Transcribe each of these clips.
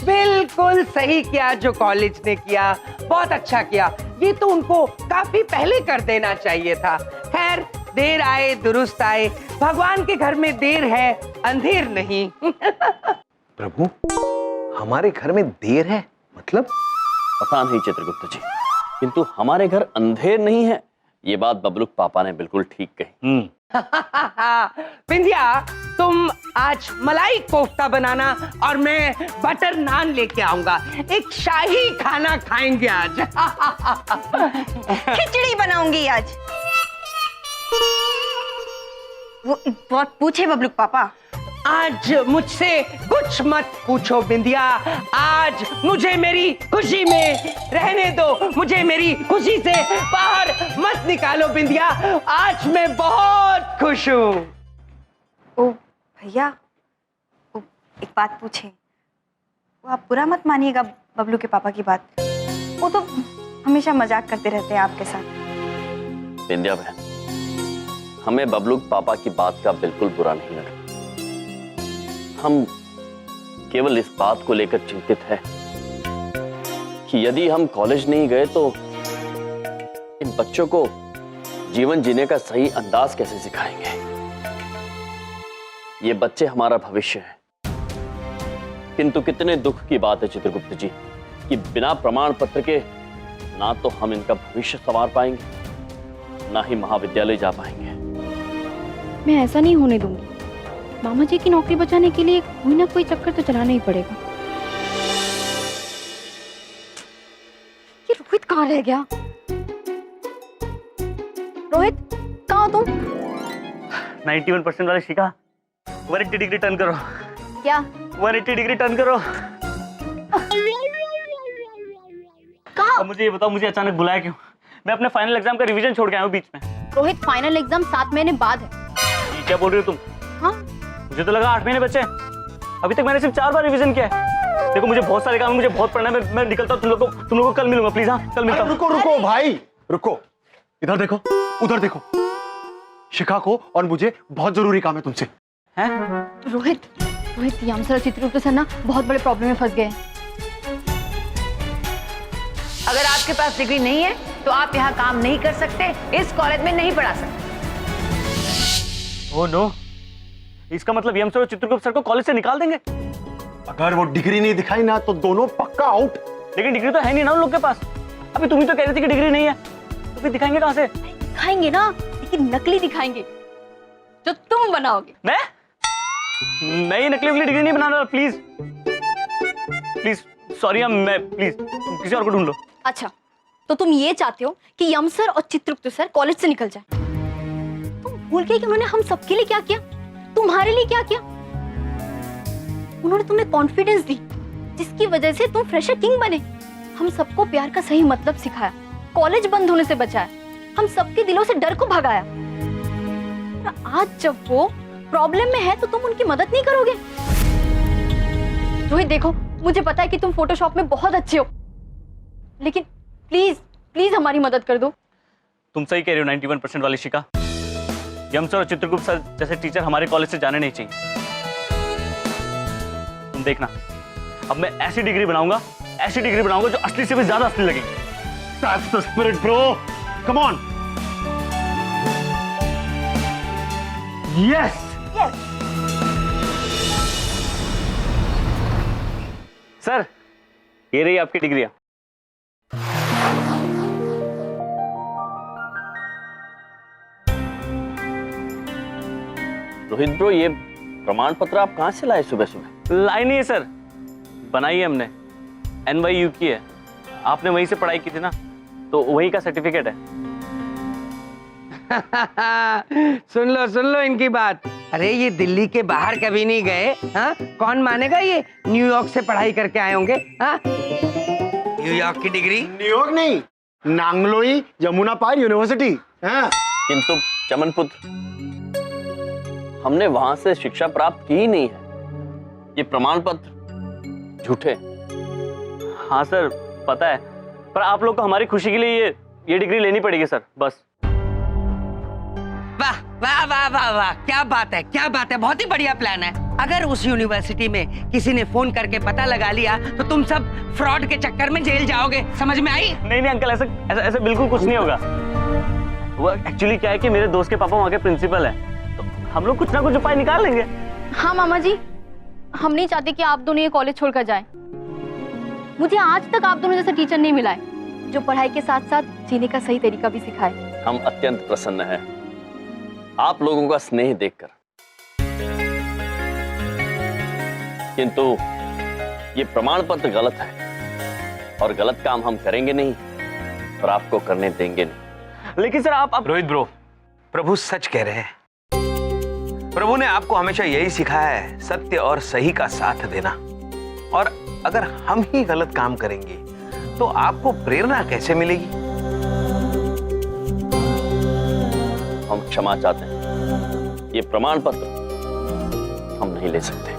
बिल्कुल सही किया जो कॉलेज ने किया, बहुत अच्छा किया। ये तो उनको काफी पहले कर देना चाहिए था। खैर, देर आए दुरुस्त आए, भगवान के घर में देर है अंधेर नहीं। प्रभु, हमारे घर में देर है मतलब? पता नहीं चित्रगुप्त जी, किंतु हमारे घर अंधेर नहीं है, ये बात बबलू पापा ने बिल्कुल ठीक कही। बिंदिया, तुम आज मलाई कोफ्ता बनाना और मैं बटर नान लेके आऊंगा। एक शाही खाना खाएंगे आज। खिचड़ी बनाऊंगी आज। वो बहुत पूछे बबलू पापा। आज मुझसे कुछ मत पूछो बिंदिया, आज मुझे मेरी खुशी में रहने दो, मुझे मेरी खुशी से बाहर मत निकालो बिंदिया। आज मैं बहुत खुश हूँ। ओ भैया, ओ एक बात पूछे, वो आप बुरा मत मानिएगा बबलू के पापा की बात, वो तो हमेशा मजाक करते रहते हैं आपके साथ। बिंदिया बहन, हमें बबलू पापा की बात का बिल्कुल बुरा नहीं लगा। हम केवल इस बात को लेकर चिंतित हैं कि यदि हम कॉलेज नहीं गए तो इन बच्चों को जीवन जीने का सही अंदाज कैसे सिखाएंगे। ये बच्चे हमारा भविष्य है। किंतु कितने दुख की बात है चित्रगुप्त जी कि बिना प्रमाण पत्र के ना तो हम इनका भविष्य संवार पाएंगे, ना ही महाविद्यालय जा पाएंगे। मैं ऐसा नहीं होने दूंगी। मामा जी की नौकरी बचाने के लिए कोई ना कोई चक्कर तो चलाना ही पड़ेगा। ये रोहित कहाँ रह गया? रोहित, कहाँ हो तुम? 91% वाले शिखा, 180 डिग्री टर्न करो। क्या? 180 डिग्री टर्न करो। कहाँ? अब मुझे ये बताओ, मुझे अचानक बुलाया क्यों? मैं अपने फाइनल एग्जाम का रिवीजन छोड़ के आया हूँ बीच में। रोहित, फाइनल एग्जाम 7 महीने बाद है। ये क्या बोल रही हो तुम? हाँ? मुझे तो लगा 8 महीने बचे। अभी तक मैंने सिर्फ 4 बार रिवीजन किया है। देखो, मुझे बहुत सारे काम है, मुझे बहुत पढ़ना है। मैं निकलता हूँ, तुम लोगों को कल मिलूंगा प्लीज। हाँ, कल मिलता हूँ। रुको भाई, रुको। इधर देखो, उधर देखो। शिखा को और मुझे बहुत जरूरी काम है तुमसे। हैं? रोहित, यमसर और चित्रगुप्त सर ना बहुत बड़े प्रॉब्लम में फंस गए हैं। अगर आपके पास डिग्री नहीं है तो आप यहाँ काम नहीं कर सकते, इस कॉलेज में नहीं पढ़ा सकते। ओह नो, इसका मतलब यम सर और चित्रगुप्त सर को कॉलेज से निकाल देंगे? अगर वो डिग्री नहीं दिखाई ना तो दोनों पक्का आउट। लेकिन डिग्री तो है नहीं ना उन लोग के पास। अभी तुम ही तो कह रही थी कि डिग्री नहीं है, तो फिर दिखाएंगे कहाँ से? दिखाएंगे ना, लेकिन नकली दिखाएंगे जो तुम बनाओगे। मैं ये नकली डिग्री नहीं बनाना। प्लीज प्लीज, सॉरी, मैं प्लीज किसी और को ढूंढ लो। अच्छा, तो तुम ये चाहते हो कि यम सर और चित्रगुप्त सर कॉलेज से निकल जाए? तुम भूल गए कि उन्होंने हम सबके लिए क्या किया, तुम्हारे लिए क्या किया? उन्होंने तुम्हें कॉन्फिडेंस दी, जिसकी वजह से तुम फ्रेशर किंग बने। हम सबको प्यार का सही मतलब सिखाया, कॉलेज बंद होने से बचाया, हम सबके दिलों से डर को भगाया। और आज जब वो प्रॉब्लम में है तो तुम उनकी मदद नहीं करोगे? रोहित देखो, मुझे पता है कि तुम फोटोशॉप में बहुत अच्छे हो, लेकिन प्लीज प्लीज हमारी मदद कर दो। तुम सही कह रही हो 91% वाली शिखा। यम सर और चित्रगुप्त सर जैसे टीचर हमारे कॉलेज से जाने नहीं चाहिए। तुम देखना, अब मैं ऐसी डिग्री बनाऊंगा जो असली से भी ज्यादा असली लगेगी। That's the spirit, bro. Come on. Yes. Sir, ये रही आपकी डिग्रियां। रोहित ब्रो, ये प्रमाण पत्र आप कहाँ से लाए सुबह सुबह? लाई नहीं है सर, बनाई है हमने। NYU की है, आपने वहीं से पढ़ाई की थी ना, तो वहीं का सर्टिफिकेट है। सुन लो इनकी बात। अरे ये दिल्ली के बाहर कभी नहीं गए। हाँ, कौन मानेगा ये न्यूयॉर्क से पढ़ाई करके आए होंगे? हाँ, न्यूयॉर्क की डिग्री? न्यूयॉर्क नहीं, नांगलोई यमुना पार यूनिवर्सिटी। हाँ। किंतु चमन पुत्र, हमने वहां से शिक्षा प्राप्त की ही नहीं है। ये प्रमाण पत्र झूठे। हाँ सर, पता है, पर आप लोग को हमारी खुशी के लिए ये डिग्री लेनी पड़ेगी सर, बस। वाह वाह वाह वाह वाह, क्या बात है, क्या बात है, बहुत ही बढ़िया प्लान है। अगर उस यूनिवर्सिटी में किसी ने फोन करके पता लगा लिया तो तुम सब फ्रॉड के चक्कर में जेल जाओगे, समझ में आई? नहीं नहीं अंकल, ऐसा ऐसा ऐसा बिल्कुल कुछ नहीं होगा। वो एक्चुअली क्या है कि मेरे दोस्त के पापा वहाँ के प्रिंसिपल हैं, तो हम लोग कुछ ना कुछ उपाय निकाल लेंगे। हाँ मामा जी, हम नहीं चाहते कि आप दोनों ये कॉलेज छोड़कर जाएं। मुझे आज तक आप दोनों जैसा टीचर नहीं मिला है जो पढ़ाई के साथ साथ जीने का सही तरीका भी सिखाए। हम अत्यंत प्रसन्न हैं आप लोगों का स्नेह देखकर, किंतु ये प्रमाण पत्र गलत है और गलत काम हम करेंगे नहीं और आपको करने देंगे नहीं। लेकिन सर आप रोहित ब्रो, प्रभु सच कह रहे हैं। प्रभु ने आपको हमेशा यही सिखाया है, सत्य और सही का साथ देना। और अगर हम ही गलत काम करेंगे तो आपको प्रेरणा कैसे मिलेगी? हम क्षमा चाहते हैं, ये प्रमाण पत्र हम नहीं ले सकते।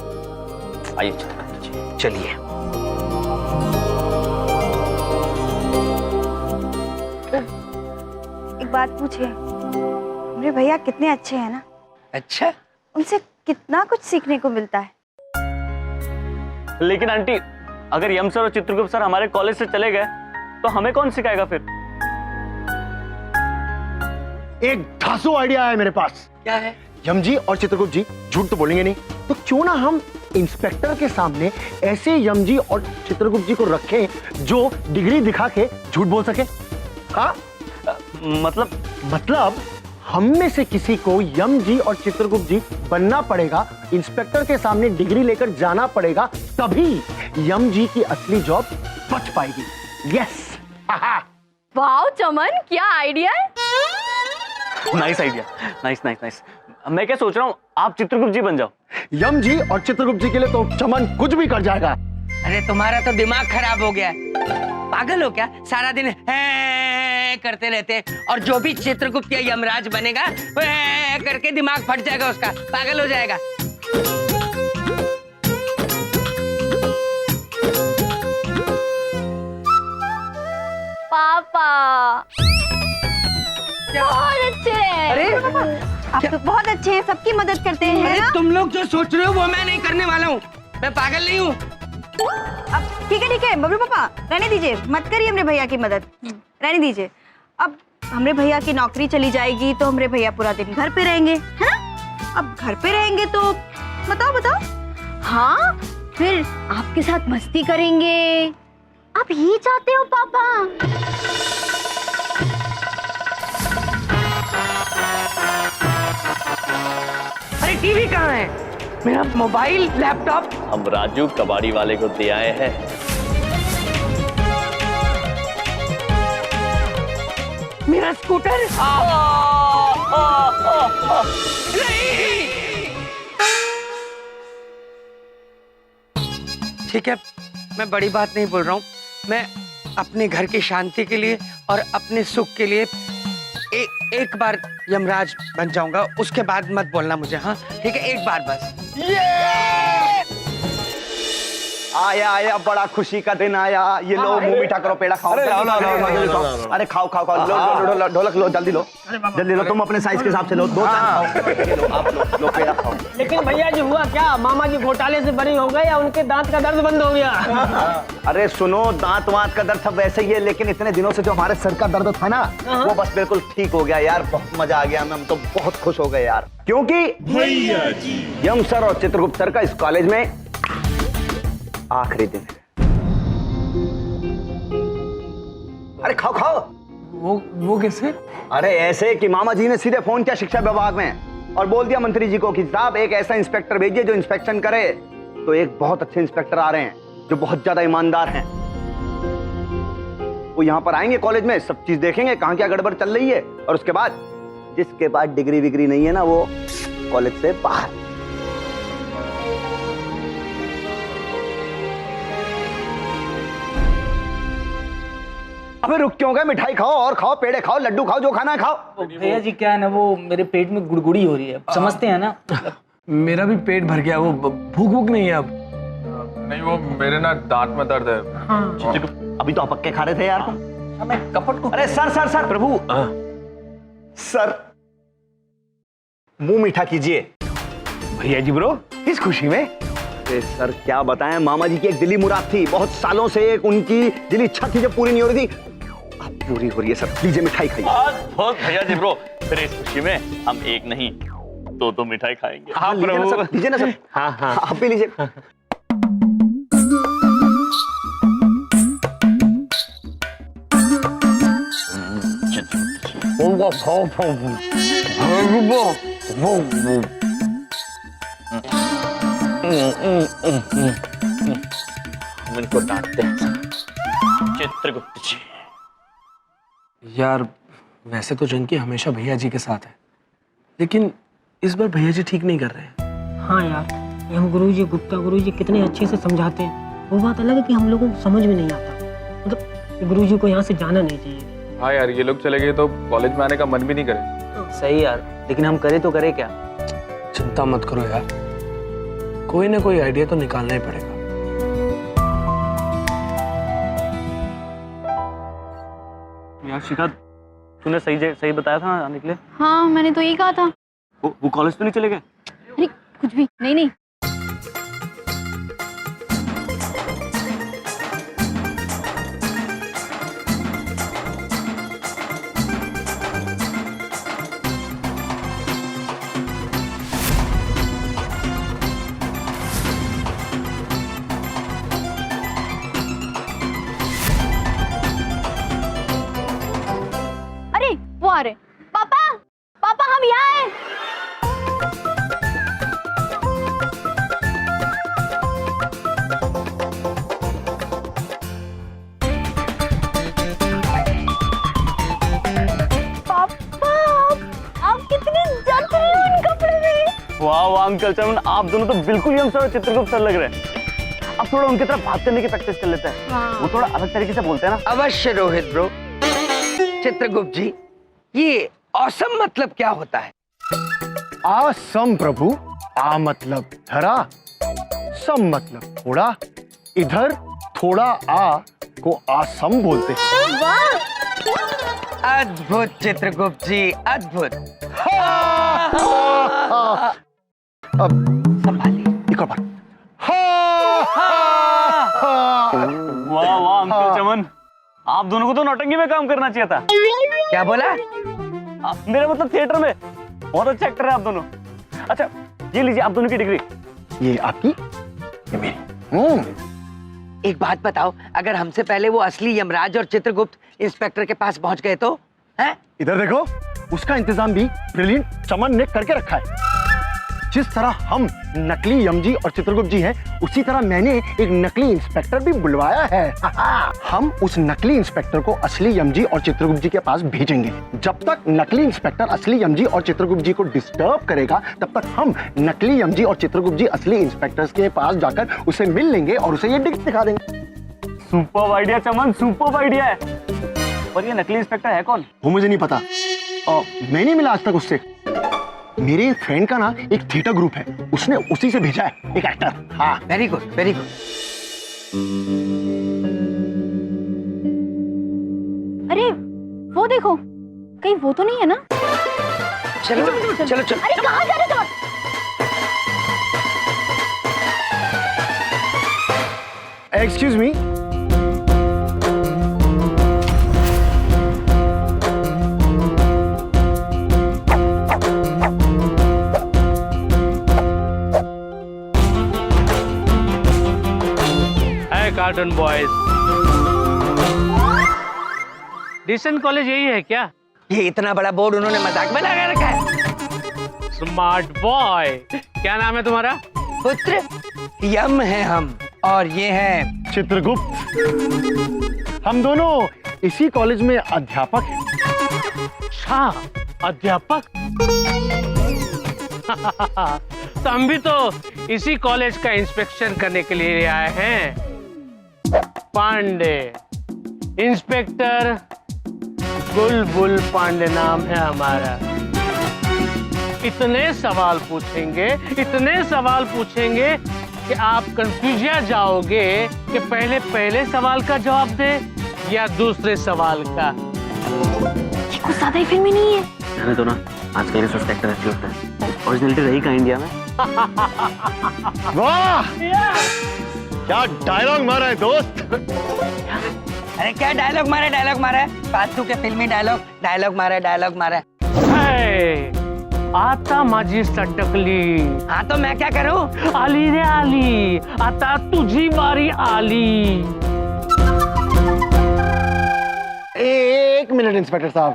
आइए चित्रगुप्त जी। चलिए। एक बात पूछे, मेरे भैया कितने अच्छे हैं ना। अच्छा, उनसे कितना कुछ सीखने को मिलता है। लेकिन आंटी, अगर यम सर और चित्रगुप्त सर हमारे कॉलेज से चले गए तो हमें कौन सिखाएगा फिर? एक धांसू आइडिया है मेरे पास। क्या है? यम जी और चित्रगुप्त जी झूठ तो बोलेंगे नहीं, तो क्यों ना हम इंस्पेक्टर के सामने ऐसे यम जी और चित्रगुप्त जी को रखें जो डिग्री दिखा के झूठ बोल सके। हाँ, मतलब हम में से किसी को यम जी और चित्रगुप्त जी बनना पड़ेगा, इंस्पेक्टर के सामने डिग्री लेकर जाना पड़ेगा, तभी यम जी की असली जॉब बच पाएगी। यस। वाह चमन, क्या आइडिया है। Nice idea, nice nice nice. मैं क्या सोच रहा हूँ, आप चित्रगुप्त जी बन जाओ। यम जी और चित्रगुप्त जी के लिए तो चमन कुछ भी कर जाएगा। अरे तुम्हारा तो दिमाग खराब हो गया है, पागल हो क्या? सारा दिन करते रहते हैं और जो भी चित्रगुप्त या यमराज बनेगा वो करके दिमाग फट जाएगा उसका, पागल हो जाएगा। पापा बहुत अच्छे हैं। अरे आप तो बहुत अच्छे हैं, सबकी मदद करते हैं अरे ना? तुम लोग जो सोच रहे हो वो मैं नहीं करने वाला हूँ, मैं पागल नहीं हूँ। अब ठीक है बबलू पापा, रहने दीजिए, मत करिए हमरे भैया की मदद, रहने दीजिए। अब हमरे भैया की नौकरी चली जाएगी तो हमरे भैया पूरा दिन घर पे रहेंगे, है ना? अब घर पे रहेंगे तो बताओ। हाँ, फिर आपके साथ मस्ती करेंगे। आप ये चाहते हो पापा? अरे टीवी कहाँ है? मेरा मोबाइल, लैपटॉप? हम राजू कबाड़ी वाले को दे आए हैं। मेरा स्कूटर? नहीं! ठीक है, मैं बड़ी बात नहीं बोल रहा हूँ, मैं अपने घर की शांति के लिए और अपने सुख के लिए एक बार यमराज बन जाऊंगा, उसके बाद मत बोलना मुझे। हाँ ठीक है, एक बार बस। आया बड़ा खुशी का दिन आया। ये लो, मुंह मीठा करो, पेड़ा खाओ। अरे खाओ लो, ढोलक लो, जल्दी लो, तुम अपने साइज के हिसाब से लो, 2 खाओ। आप लो पेड़ा खाओ। लेकिन भैया जी हुआ क्या, मामा जी घोटाले से बरी हो गए या उनके दांत का दर्द बंद हो गया? अरे सुनो, दांत वांत का दर्द सब वैसे ही है, लेकिन इतने दिनों से जो हमारे सर का दर्द था ना, वो बस बिल्कुल ठीक हो गया यार। बहुत मजा आ गया, हम तो बहुत खुश हो गए यार, क्योंकि यम सर और चित्रगुप्त सर का इस कॉलेज में आखिरी दिन है। अरे खाओ। वो कैसे? अरे ऐसे कि मामा जी ने सीधे फोन किया शिक्षा विभाग में और बोल दिया मंत्री जी को कि साहब एक ऐसा इंस्पेक्टर भेजिए जो इंस्पेक्शन करे। तो एक बहुत अच्छे इंस्पेक्टर आ रहे हैं जो बहुत ज्यादा ईमानदार हैं। वो यहाँ पर आएंगे कॉलेज में, सब चीज देखेंगे कहाँ क्या गड़बड़ चल रही है, और उसके बाद जिसके पास डिग्री विग्री नहीं है ना, वो कॉलेज से बाहर। अबे रुक क्यों गए? मिठाई खाओ और खाओ, पेड़े खाओ, लड्डू खाओ, जो खाना है खाओ। भैया जी क्या है ना, वो मेरे पेट में गुड़गुड़ी हो रही है, समझते हैं ना? मेरा भी पेट भर गया, वो भूख भूख नहीं है अब। नहीं, वो मेरे ना दांत में दर्द है। हाँ। अभी तो आप पक्के खा रहे थे यार तुम। मैं कपट को। अरे सर प्रभु सर मुंह मीठा कीजिए। भैया जी ब्रो, इस खुशी में अरे सर क्या बताएं, मामा जी की एक दिली मुराद थी, बहुत सालों से एक उनकी दिली इच्छा थी जो पूरी नहीं हो रही थी, अब पूरी हो रही है सर। लीजिए मिठाई खाइए। बहुत भैया जी ब्रो, फिर इस खुशी में हम एक नहीं दो मिठाई खाएंगे। हाँ लीजिए ना सर, लीजिए ना सर। हाँ हाँ आप भी लीजिए। हम इनको डांटते हैं चित्रगुप्त जी। यार वैसे तो जंकी हमेशा भैया जी के साथ है, लेकिन इस बार भैया जी ठीक नहीं कर रहे हैं। हाँ यार, ये हम गुरुजी गुप्ता गुरुजी कितने अच्छे से समझाते हैं, वो बात अलग है कि हम लोगों को समझ में नहीं आता। मतलब गुरुजी को यहाँ से जाना नहीं चाहिए। हाँ यार, ये लोग चले गए तो कॉलेज में आने का मन भी नहीं करे। सही यार, लेकिन हम करे तो करे क्या? चिंता मत करो यार, कोई ना कोई आइडिया तो निकालना ही पड़ेगा। यार शिखा, तूने सही बताया था ना आने के लिए? हाँ मैंने तो यही कहा था। वो कॉलेज तो नहीं चले गए? अरे कुछ भी नहीं। अरे वो आ रहे। पापा हम यहाँ हैं। आप कितने जच रहे हो इन कपड़े में। वाह अंकल चमन, आप दोनों तो बिल्कुल यम सर और चित्रगुप्त सर लग रहे हैं। अब थोड़ा उनकी तरफ बात करने की प्रैक्टिस कर लेते हैं। हाँ। वो थोड़ा अलग तरीके से बोलते हैं ना। अवश्य रोहित ब्रो। चित्रगुप्त जी, ये औसम मतलब क्या होता है? आसम प्रभु। आ मतलब धरा, सम मतलब थोड़ा, इधर थोड़ा आ को आसम बोलते हैं। अद्भुत चित्रगुप्त जी, अद्भुत। अब संभालिए। एक और बार। वाह अंकल चमन, आप दोनों को तो नौटंकी में काम करना चाहिए था। क्या बोला? मेरा मतलब थिएटर में। बहुत अच्छा एक्टर है आप दोनों। अच्छा ये लीजिए आप दोनों की डिग्री। ये आपकी, ये मेरी। एक बात बताओ, अगर हमसे पहले वो असली यमराज और चित्रगुप्त इंस्पेक्टर के पास पहुंच गए तो? हैं? इधर देखो, उसका इंतजाम भी ब्रिलियंट चमन ने करके रखा है। जिस तरह हम नकली यमजी और चित्रगुप्त जी हैं, उसी तरह मैंने एक नकली इंस्पेक्टर भी बुलवाया है। हम उस नकली इंस्पेक्टर को असली यमजी और चित्रगुप्त जी के पास भेजेंगे। जब तक नकली इंस्पेक्टर असली यमजी और चित्रगुप्त जी को डिस्टर्ब करेगा, तब तक हम नकली यमजी और चित्रगुप्त जी असली इंस्पेक्टर्स के पास जाकर उसे मिल लेंगे और उसे ये डिग्री दिखा देंगे। सुपर आइडिया चमन, सुपर आइडिया है। पर ये नकली इंस्पेक्टर है कौन? वो मुझे नहीं पता और मैं नहीं मिला आज तक उससे। मेरे फ्रेंड का ना एक थिएटर ग्रुप है, उसने उसी से भेजा है, एक एक्टर। हाँ वेरी गुड, वेरी गुड। अरे वो देखो, कहीं वो तो नहीं है ना? चलो चलो चलो। अरे कहाँ जा रहे तुम? Excuse me. कार्टून बॉयज, डिसन कॉलेज यही है क्या? ये इतना बड़ा बोर्ड उन्होंने मजाक में लगा रखा है। स्मार्ट बॉय, क्या नाम है तुम्हारा? पुत्र यम है हम, और ये है चित्रगुप्त। हम दोनों इसी कॉलेज में अध्यापक हैं। हाँ अध्यापक। तो हम भी तो इसी कॉलेज का इंस्पेक्शन करने के लिए आए हैं। पांडे, इंस्पेक्टर बुलबुल पांडे नाम है हमारा। इतने सवाल पूछेंगे कि आप कंफ्यूज जाओगे कि पहले सवाल का जवाब दे या दूसरे सवाल का। ये कुछ ज्यादा ही फिल्मी नहीं है? तो ना आज का इंस्पेक्टर ऐसे होता है। ओरिजिनलिटी रही कहाँ इंडिया में? वाह, क्या डायलॉग मारा है दोस्त। अरे क्या डायलॉग मारा है फालतू के फिल्मी डायलॉग मारा है। आता माझी सटकली, हाँ तो मैं क्या करूं? आली रे आली, आता तुझी बारी आली। एक मिनट इंस्पेक्टर साहब।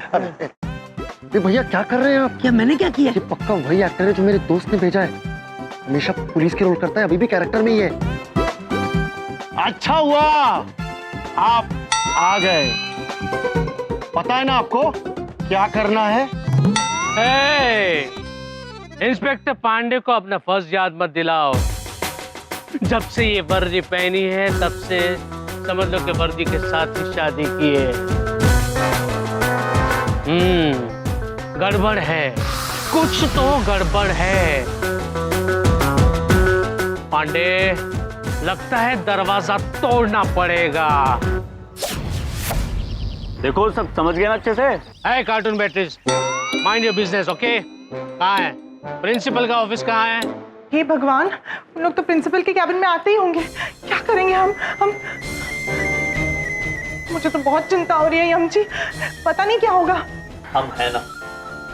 ये भैया क्या कर रहे हैं आप? क्या मैंने क्या किया? ये पक्का वही एक्टर है जो मेरे दोस्त ने भेजा है। हमेशा पुलिस के रोल करता है, अभी भी कैरेक्टर में ही है। अच्छा हुआ आप आ गए। पता है ना आपको क्या करना है? इंस्पेक्टर पांडे को अपना फर्ज याद मत दिलाओ। जब से ये वर्दी पहनी है तब से समझ लो कि वर्दी के साथ ही शादी की है। गड़बड़ है, कुछ तो गड़बड़ है। पांडे, लगता है दरवाजा तोड़ना पड़ेगा। देखो सब समझ गए ना अच्छे से? है cartoon batteries, mind your business, okay? कहाँ है प्रिंसिपल का ऑफिस? कहाँ है? हे भगवान, उन लोग तो प्रिंसिपल के कैबिन में आते ही होंगे। क्या करेंगे हम? मुझे तो बहुत चिंता हो रही है यम जी, पता नहीं क्या होगा। हम है ना,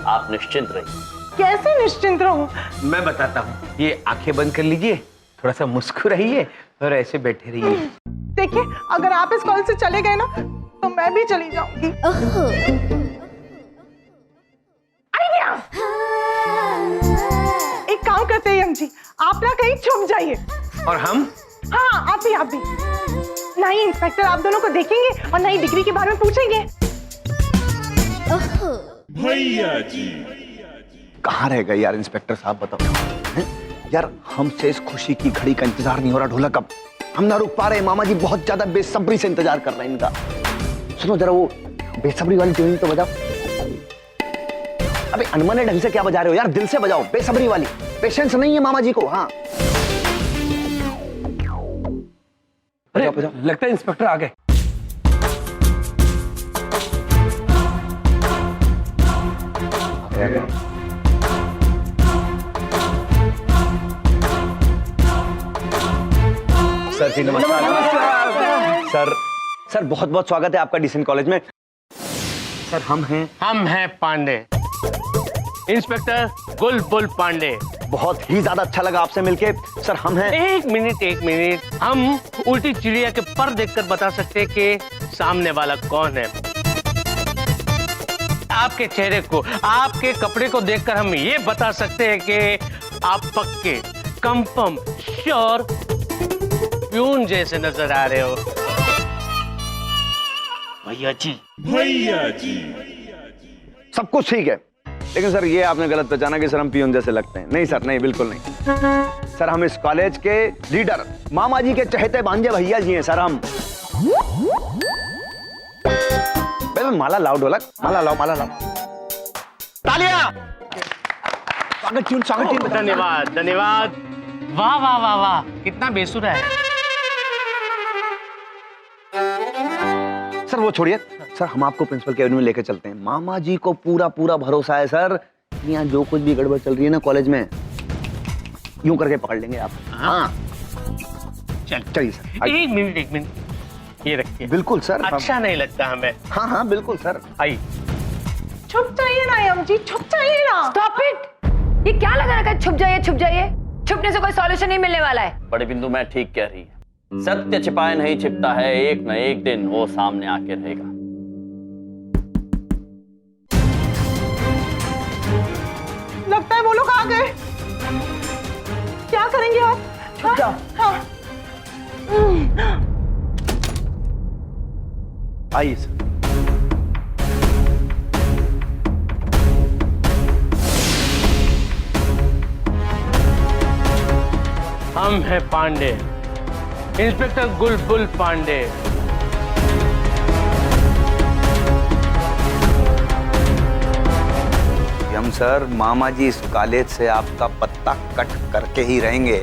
आप निश्चिंत रहिए। कैसे निश्चिंत रहूं? मैं बताता हूँ, ये आंखें बंद कर लीजिए, थोड़ा सा मुस्कुराइए और ऐसे बैठे रहिए। देखिए, अगर आप इस कॉल से चले गए ना तो मैं भी चली जाऊंगी। आइडिया! एक काम करते हैं यम जी, आप ना कहीं छुप जाइए। और हम? हाँ, आप भी। ना ही इंस्पेक्टर आप दोनों को देखेंगे और ना ही डिग्री के बारे में पूछेंगे। भैया जी कहाँ रह गए यार इंस्पेक्टर साहब, बताओ हैं? यार हमसे इस खुशी की घड़ी का इंतजार नहीं हो रहा ढोलक। अब हम ना रुक पा रहे, मामा जी बहुत ज्यादा बेसब्री से इंतजार कर रहे हैं इनका। सुनो जरा वो बेसब्री वाली ट्यूनिंग तो बजाओ। अबे अनमने ढंग से क्या बजा रहे हो यार, दिल से बजाओ बेसब्री वाली। पेशेंस नहीं है मामा जी को। हाँ अरे लगता है इंस्पेक्टर आ गए। सर जी नमस्कार। सर बहुत बहुत स्वागत है आपका डिसेंट कॉलेज में। सर हम हैं पांडे, इंस्पेक्टर गुलबुल पांडे। बहुत ही ज्यादा अच्छा लगा आपसे मिलके। सर हम हैं। एक मिनट, हम उल्टी चिड़िया के पर देखकर बता सकते हैं कि सामने वाला कौन है। आपके चेहरे को, आपके कपड़े को देखकर हम ये बता सकते हैं कि आप पक्के, कंफर्म, श्योर प्यून जैसे नजर आ रहे हो। भैया जी सब कुछ ठीक है, लेकिन सर ये आपने गलत पहचाना कि सर हम पियून जैसे लगते हैं। नहीं सर, नहीं, बिल्कुल नहीं। सर हम इस कॉलेज के लीडर, मामा जी के चहेते भांजे भैया जी हैं सर हम। माला लाओ ढोलक, माला लाओ। तालियां! स्वागत ट्यून। धन्यवाद। वाह, कितना बेसुरा है। सर वो छोड़िए, सर हम आपको प्रिंसिपल कैबिन में लेकर चलते हैं। मामा जी को पूरा भरोसा है सर, यहाँ जो कुछ भी गड़बड़ चल रही है ना कॉलेज में, यूं करके पकड़ लेंगे आप। हाँ चलिए सर। एक मिनट ये रखिए। बिल्कुल सर। अच्छा नहीं लगता हमें। हाँ बिल्कुल सर। आई छुप जाइए ना यम जी, छुप जाइए ना। Stop it! ये क्या लगा रखा है छुप जाइए? छुपने से कोई सॉल्यूशन नहीं मिलने वाला है। बड़े बिंदु मैं ठीक कह रही है, सत्य छिपाए नहीं छिपता है, एक न एक दिन वो सामने आके रहेगा। लगता है वो लोग आ गए। क्या करेंगे आप? छुप जाओ। हाँ। आइए सर। हम हैं पांडे, इंस्पेक्टर गुलबुल पांडे। हम सर, मामा जी इस कॉलेज से आपका पत्ता कट करके ही रहेंगे।